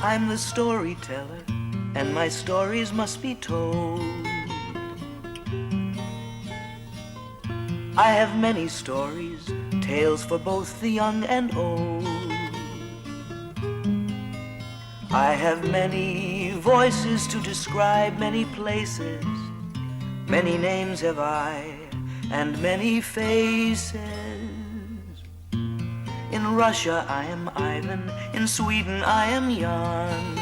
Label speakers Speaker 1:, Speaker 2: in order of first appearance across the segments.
Speaker 1: I'm the storyteller, and my stories must be told. I have many stories, tales for both the young and old. I have many voices to describe many places. Many names have I, and many faces. In Russia I am Ivan, in Sweden I am Jan.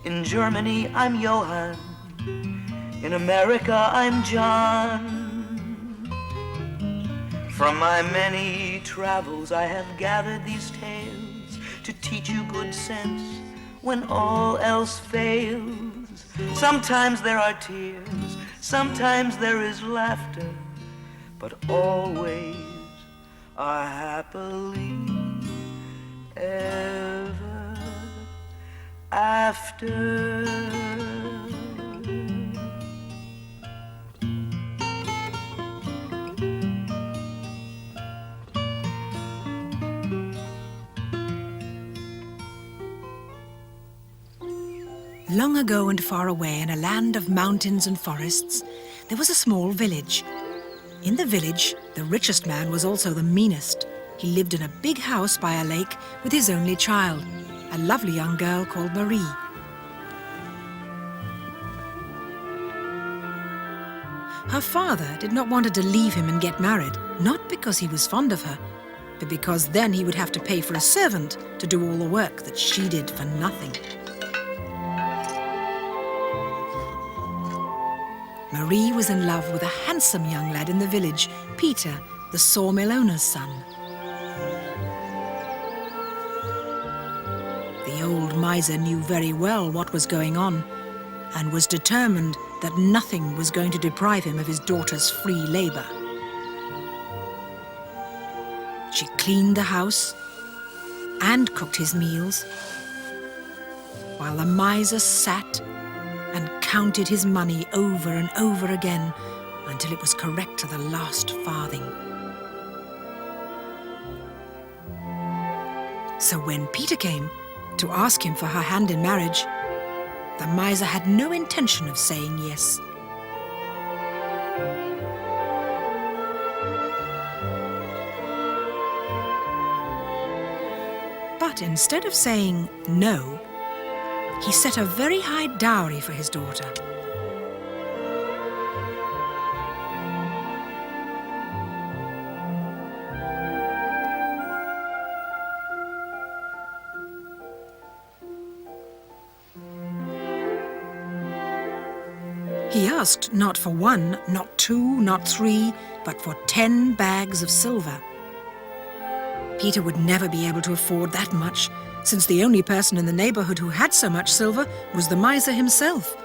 Speaker 1: In Germany I'm Johann, in America I'm John. From my many travels I have gathered these tales to teach you good sense when all else fails. Sometimes there are tears, sometimes there is laughter, but always a happily ever after.
Speaker 2: Long ago and far away, in a land of mountains and forests, there was a small village. In the village, the richest man was also the meanest. He lived in a big house by a lake with his only child, a lovely young girl called Marie. Her father did not want her to leave him and get married, not because he was fond of her, but because then he would have to pay for a servant to do all the work that she did for nothing. Marie was in love with a handsome young lad in the village, Peter, the sawmill owner's son. The old miser knew very well what was going on and was determined that nothing was going to deprive him of his daughter's free labor. She cleaned the house and cooked his meals, while the miser sat and counted his money over and over again until it was correct to the last farthing. So when Peter came to ask him for her hand in marriage, the miser had no intention of saying yes. But instead of saying no, he set a very high dowry for his daughter. He asked not for 1, not 2, not 3, but for 10 bags of silver. Peter would never be able to afford that much, since the only person in the neighborhood who had so much silver was the miser himself.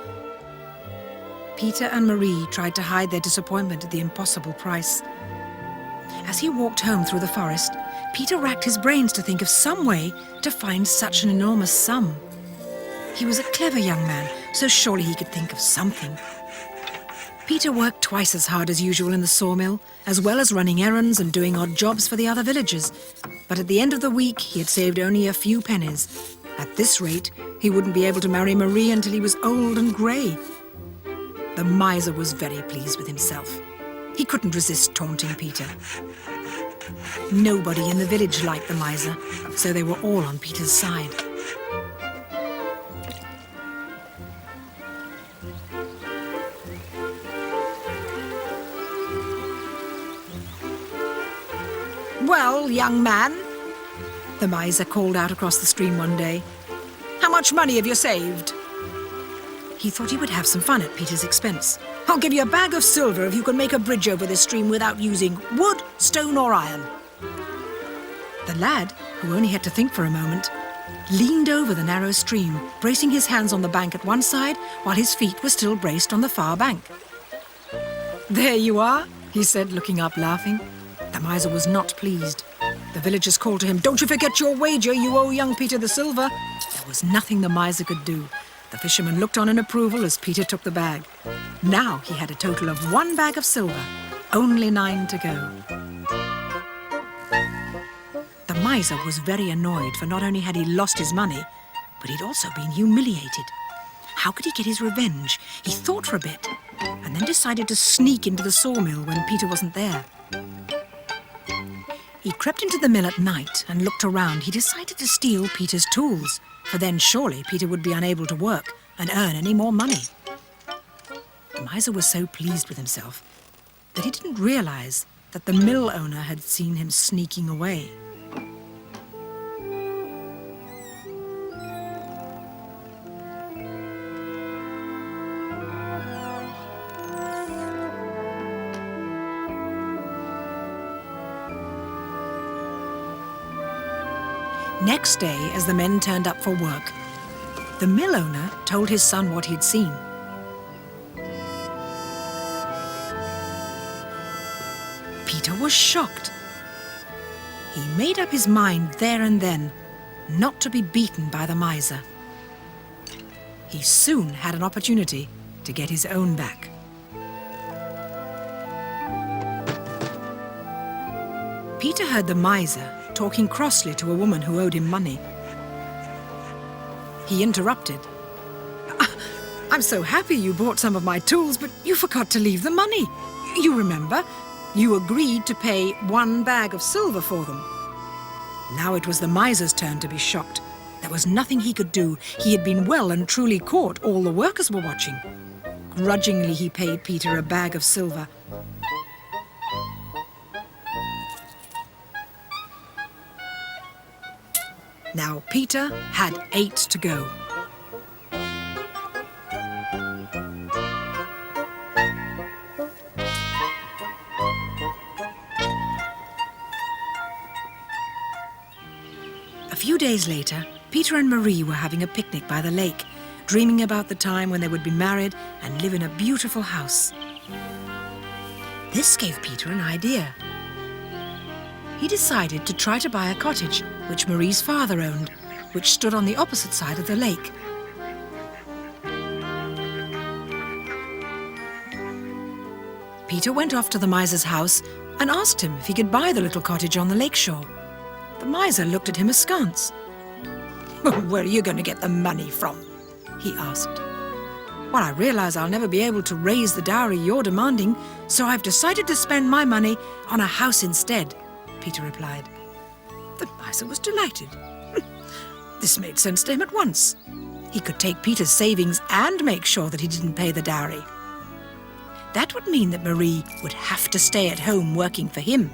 Speaker 2: Peter and Marie tried to hide their disappointment at the impossible price. As he walked home through the forest, Peter racked his brains to think of some way to find such an enormous sum. He was a clever young man, so surely he could think of something. Peter worked twice as hard as usual in the sawmill, as well as running errands and doing odd jobs for the other villagers. But at the end of the week, he had saved only a few pennies. At this rate, he wouldn't be able to marry Marie until he was old and grey. The miser was very pleased with himself. He couldn't resist taunting Peter. Nobody in the village liked the miser, so they were all on Peter's side. "Well, young man," the miser called out across the stream one day, "how much money have you saved?" He thought he would have some fun at Peter's expense. "I'll give you a bag of silver if you can make a bridge over this stream without using wood, stone or iron." The lad, who only had to think for a moment, leaned over the narrow stream, bracing his hands on the bank at one side while his feet were still braced on the far bank. "There you are," he said, looking up, laughing. The miser was not pleased. The villagers called to him, "Don't you forget your wager, you owe young Peter the silver." There was nothing the miser could do. The fisherman looked on in approval as Peter took the bag. Now he had a total of 1 bag of silver, only 9 to go. The miser was very annoyed, for not only had he lost his money, but he'd also been humiliated. How could he get his revenge? He thought for a bit, and then decided to sneak into the sawmill when Peter wasn't there. He crept into the mill at night and looked around. He decided to steal Peter's tools, for then surely Peter would be unable to work and earn any more money. The miser was so pleased with himself that he didn't realize that the mill owner had seen him sneaking away. Next day, as the men turned up for work, the mill owner told his son what he'd seen. Peter was shocked. He made up his mind there and then not to be beaten by the miser. He soon had an opportunity to get his own back. Peter heard the miser talking crossly to a woman who owed him money. He interrupted. "I'm so happy you bought some of my tools, but you forgot to leave the money. You remember? You agreed to pay 1 bag of silver for them." Now it was the miser's turn to be shocked. There was nothing he could do. He had been well and truly caught. All the workers were watching. Grudgingly, he paid Peter a bag of silver. Now Peter had 8 to go. A few days later, Peter and Marie were having a picnic by the lake, dreaming about the time when they would be married and live in a beautiful house. This gave Peter an idea. He decided to try to buy a cottage which Marie's father owned, which stood on the opposite side of the lake. Peter went off to the miser's house and asked him if he could buy the little cottage on the lakeshore. The miser looked at him askance. "Where are you going to get the money from?" he asked. "Well, I realize I'll never be able to raise the dowry you're demanding, so I've decided to spend my money on a house instead," Peter replied. The miser was delighted. This made sense to him at once. He could take Peter's savings and make sure that he didn't pay the dowry. That would mean that Marie would have to stay at home working for him.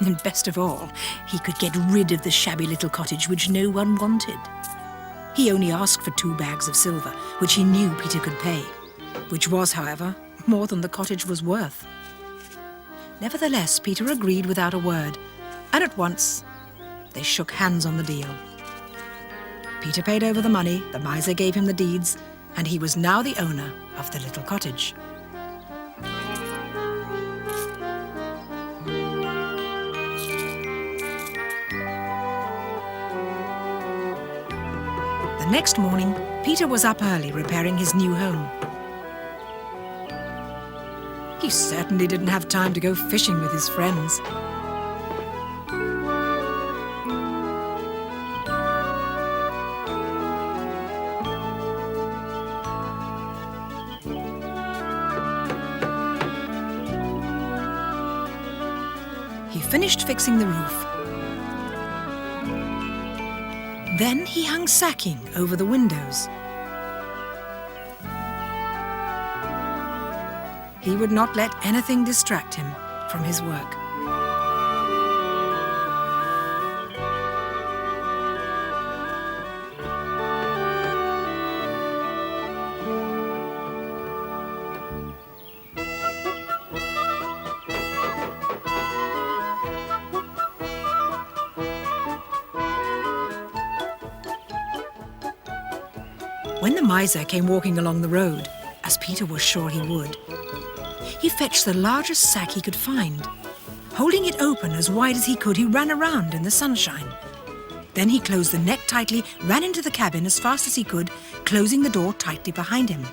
Speaker 2: And best of all, he could get rid of the shabby little cottage which no one wanted. He only asked for 2 bags of silver, which he knew Peter could pay, which was, however, more than the cottage was worth. Nevertheless, Peter agreed without a word, and at once they shook hands on the deal. Peter paid over the money, the miser gave him the deeds, and he was now the owner of the little cottage. The next morning, Peter was up early repairing his new home. He certainly didn't have time to go fishing with his friends. He finished fixing the roof. Then he hung sacking over the windows. He would not let anything distract him from his work. When the miser came walking along the road, as Peter was sure he would, he fetched the largest sack he could find. Holding it open as wide as he could, he ran around in the sunshine. Then he closed the neck tightly, ran into the cabin as fast as he could, closing the door tightly behind him.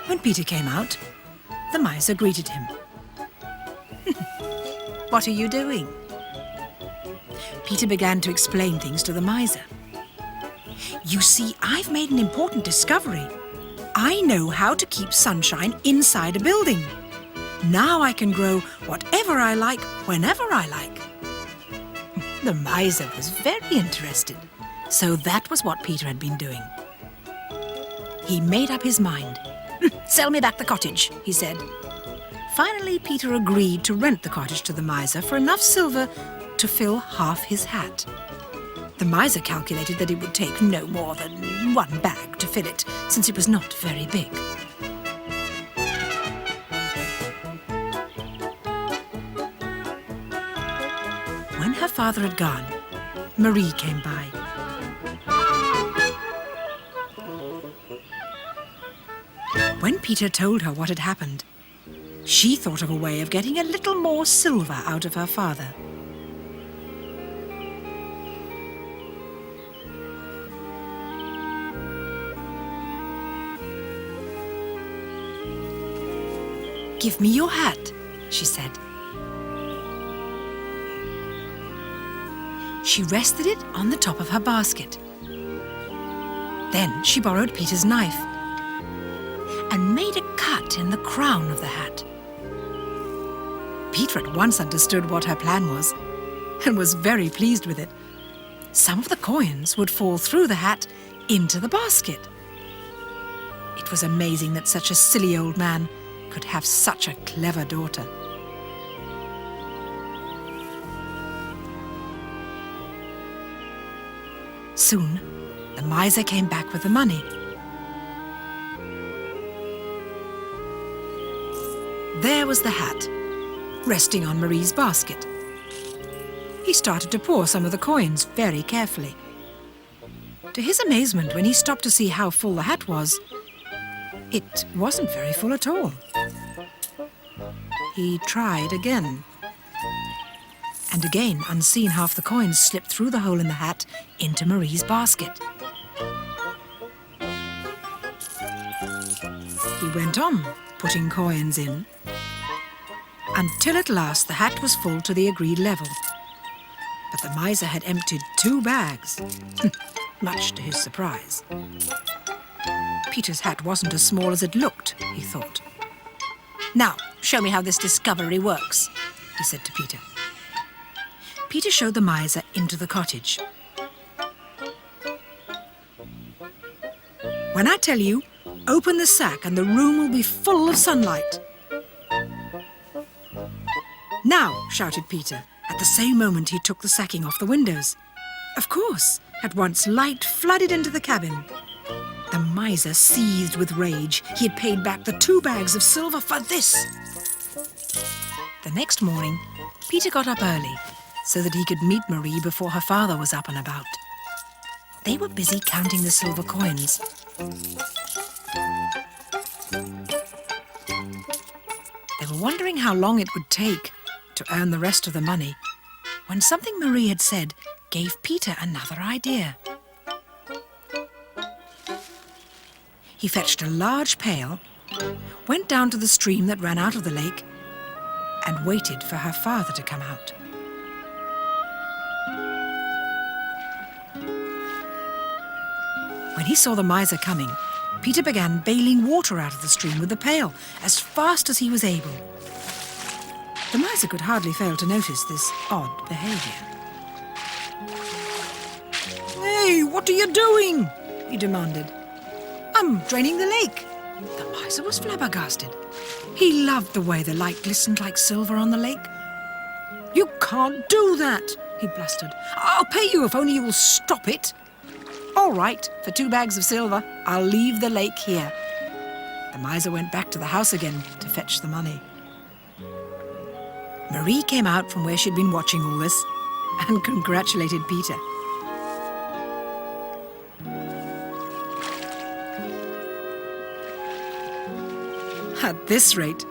Speaker 2: When Peter came out, the miser greeted him. What are you doing?" Peter began to explain things to the miser. "You see, I've made an important discovery. I know how to keep sunshine inside a building. Now I can grow whatever I like, whenever I like." The miser was very interested. So that was what Peter had been doing. He made up his mind. "Sell me back the cottage," he said. Finally, Peter agreed to rent the cottage to the miser for enough silver to fill half his hat. The miser calculated that it would take no more than 1 bag to fill it, since it was not very big. When her father had gone, Marie came by. When Peter told her what had happened, she thought of a way of getting a little more silver out of her father. "Give me your hat," she said. She rested it on the top of her basket. Then she borrowed Peter's knife and made a cut in the crown of the hat. Peter at once understood what her plan was and was very pleased with it. Some of the coins would fall through the hat into the basket. It was amazing that such a silly old man could have such a clever daughter. Soon, the miser came back with the money. There was the hat, resting on Marie's basket. He started to pour some of the coins very carefully. To his amazement, when he stopped to see how full the hat was, it wasn't very full at all. He tried again. And again, unseen, half the coins slipped through the hole in the hat into Marie's basket. He went on putting coins in, until at last the hat was full to the agreed level. But the miser had emptied 2 bags, much to his surprise. Peter's hat wasn't as small as it looked, he thought. "Now, show me how this discovery works," he said to Peter. Peter showed the miser into the cottage. "When I tell you, open the sack and the room will be full of sunlight." "Now," shouted Peter. At the same moment he took the sacking off the windows. Of course, at once light flooded into the cabin. The miser seethed with rage. He had paid back the 2 bags of silver for this. The next morning, Peter got up early so that he could meet Marie before her father was up and about. They were busy counting the silver coins. They were wondering how long it would take to earn the rest of the money when something Marie had said gave Peter another idea. He fetched a large pail, went down to the stream that ran out of the lake, and waited for her father to come out. When he saw the miser coming, Peter began bailing water out of the stream with the pail as fast as he was able. The miser could hardly fail to notice this odd behavior. "Hey, what are you doing?" he demanded. "I'm draining the lake." The miser was flabbergasted. He loved the way the light glistened like silver on the lake. "You can't do that," he blustered. "I'll pay you if only you will stop it." "All right, for 2 bags of silver, I'll leave the lake here." The miser went back to the house again to fetch the money. Marie came out from where she'd been watching all this and congratulated Peter. "At this rate,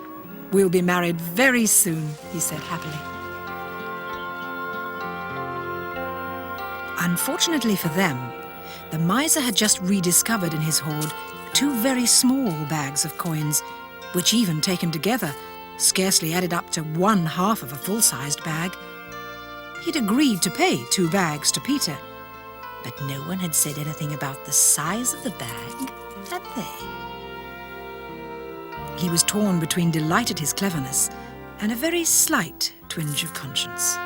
Speaker 2: we'll be married very soon," he said happily. Unfortunately for them, the miser had just rediscovered in his hoard 2 very small bags of coins, which even taken together scarcely added up to 1/2 of a full-sized bag. He'd agreed to pay 2 bags to Peter, but no one had said anything about the size of the bag, had they? He was torn between delight at his cleverness and a very slight twinge of conscience.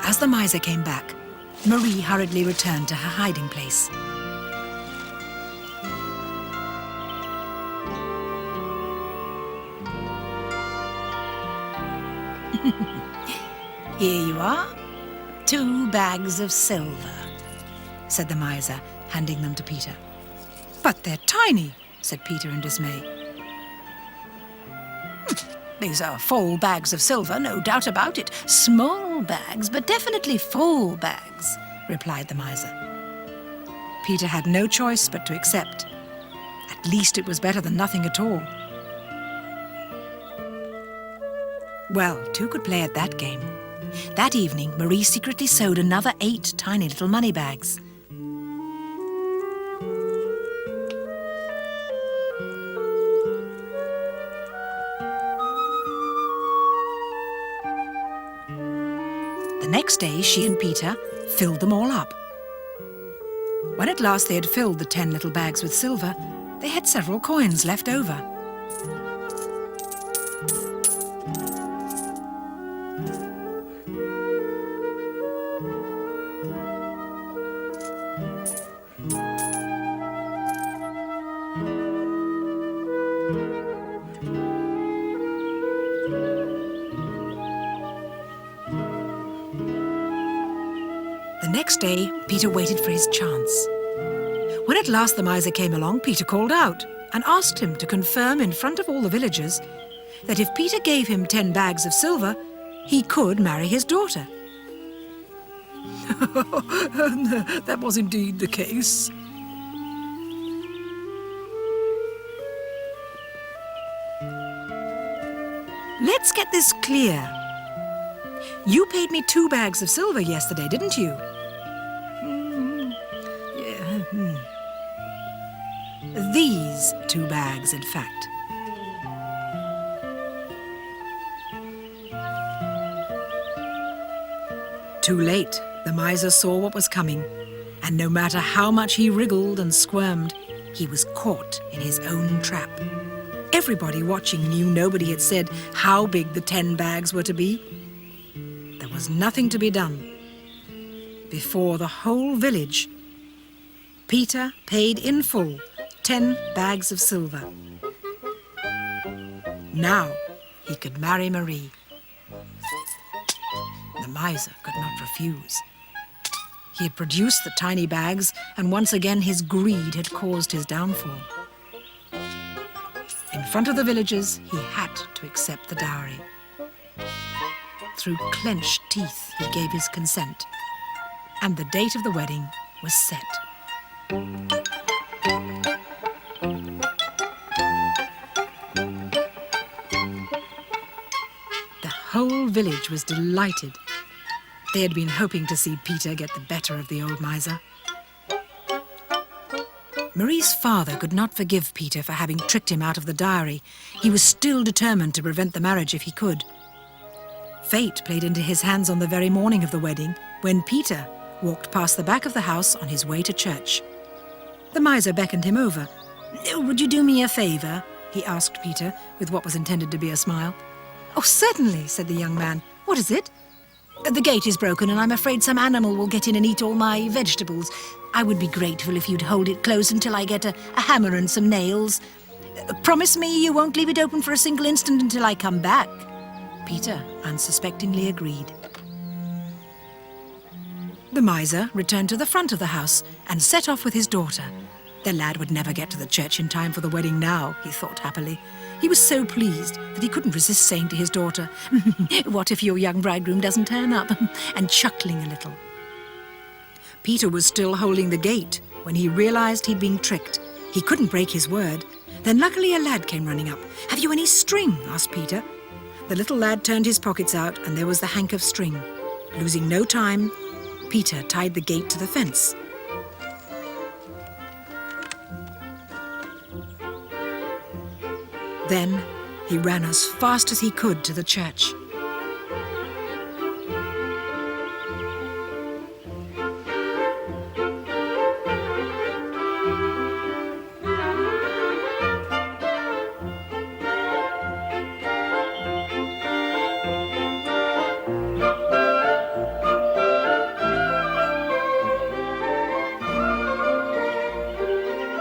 Speaker 2: As the miser came back, Marie hurriedly returned to her hiding place. Here you are, 2 bags of silver, said the miser, handing them to Peter. But they're tiny, said Peter in dismay. These are full bags of silver, no doubt about it. Small bags, but definitely full bags, replied the miser. Peter had no choice but to accept. At least it was better than nothing at all. Well, 2 could play at that game. That evening, Marie secretly sewed another 8 tiny little money bags. The next day, she and Peter filled them all up. When at last they had filled the 10 little bags with silver, they had several coins left over. The next day, Peter waited for his chance. When at last the miser came along, Peter called out and asked him to confirm in front of all the villagers that if Peter gave him 10 bags of silver, he could marry his daughter. That was indeed the case. Let's get this clear. You paid me 2 bags of silver yesterday, didn't you? Yeah. These 2 bags, in fact. Too late, the miser saw what was coming, and no matter how much he wriggled and squirmed, he was caught in his own trap. Everybody watching knew nobody had said how big the 10 bags were to be. There was nothing to be done. Before the whole village, Peter paid in full 10 bags of silver. Now he could marry Marie. The miser could not refuse. He had produced the tiny bags, and once again his greed had caused his downfall. In front of the villagers, he had to accept the dowry. Through clenched teeth, he gave his consent, and the date of the wedding was set. The whole village was delighted. They had been hoping to see Peter get the better of the old miser. Marie's father could not forgive Peter for having tricked him out of the dowry. He was still determined to prevent the marriage if he could. Fate played into his hands on the very morning of the wedding, when Peter walked past the back of the house on his way to church. The miser beckoned him over. "Would you do me a favour?" he asked Peter, with what was intended to be a smile. "Oh, certainly," said the young man. "What is it?" "The gate is broken, and I'm afraid some animal will get in and eat all my vegetables. I would be grateful if you'd hold it close until I get a hammer and some nails. Promise me you won't leave it open for a single instant until I come back." Peter unsuspectingly agreed. The miser returned to the front of the house and set off with his daughter. The lad would never get to the church in time for the wedding now, he thought happily. He was so pleased that he couldn't resist saying to his daughter, "What if your young bridegroom doesn't turn up?" and chuckling a little. Peter was still holding the gate when he realized he'd been tricked. He couldn't break his word. Then luckily a lad came running up. "Have you any string?" asked Peter. The little lad turned his pockets out, and there was the hank of string. Losing no time, Peter tied the gate to the fence. Then he ran as fast as he could to the church.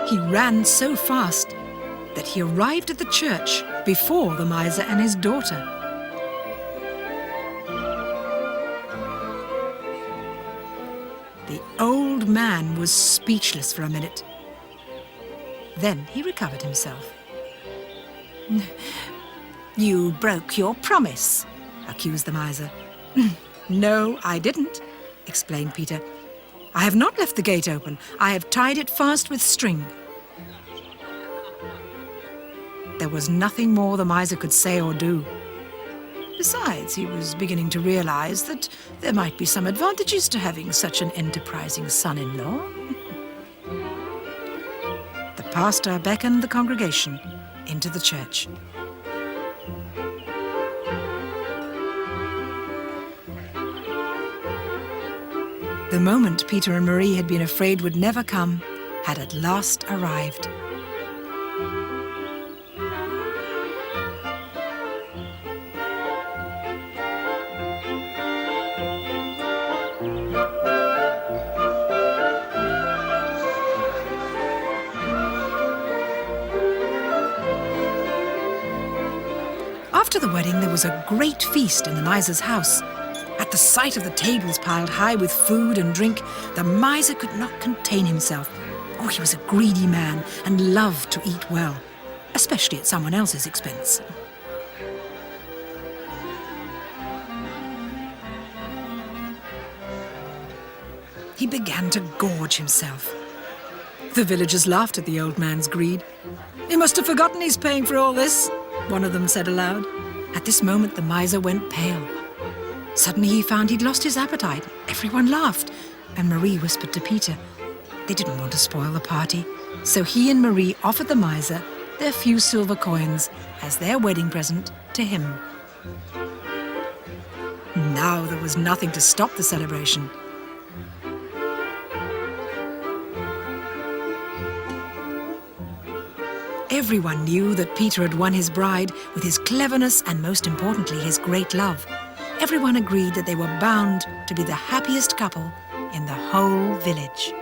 Speaker 2: He ran so fast that he arrived at the church before the miser and his daughter. The old man was speechless for a minute. Then he recovered himself. "You broke your promise," accused the miser. "No, I didn't," explained Peter. "I have not left the gate open. I have tied it fast with string." There was nothing more the miser could say or do. Besides, he was beginning to realize that there might be some advantages to having such an enterprising son-in-law. The pastor beckoned the congregation into the church. The moment Peter and Marie had been afraid would never come had at last arrived. After the wedding, there was a great feast in the miser's house. At the sight of the tables piled high with food and drink, the miser could not contain himself. Oh, he was a greedy man and loved to eat well, especially at someone else's expense. He began to gorge himself. The villagers laughed at the old man's greed. "He must have forgotten he's paying for all this," one of them said aloud. At this moment, the miser went pale. Suddenly he found he'd lost his appetite. Everyone laughed, and Marie whispered to Peter. They didn't want to spoil the party, so he and Marie offered the miser their few silver coins as their wedding present to him. Now there was nothing to stop the celebration. Everyone knew that Peter had won his bride with his cleverness and, most importantly, his great love. Everyone agreed that they were bound to be the happiest couple in the whole village.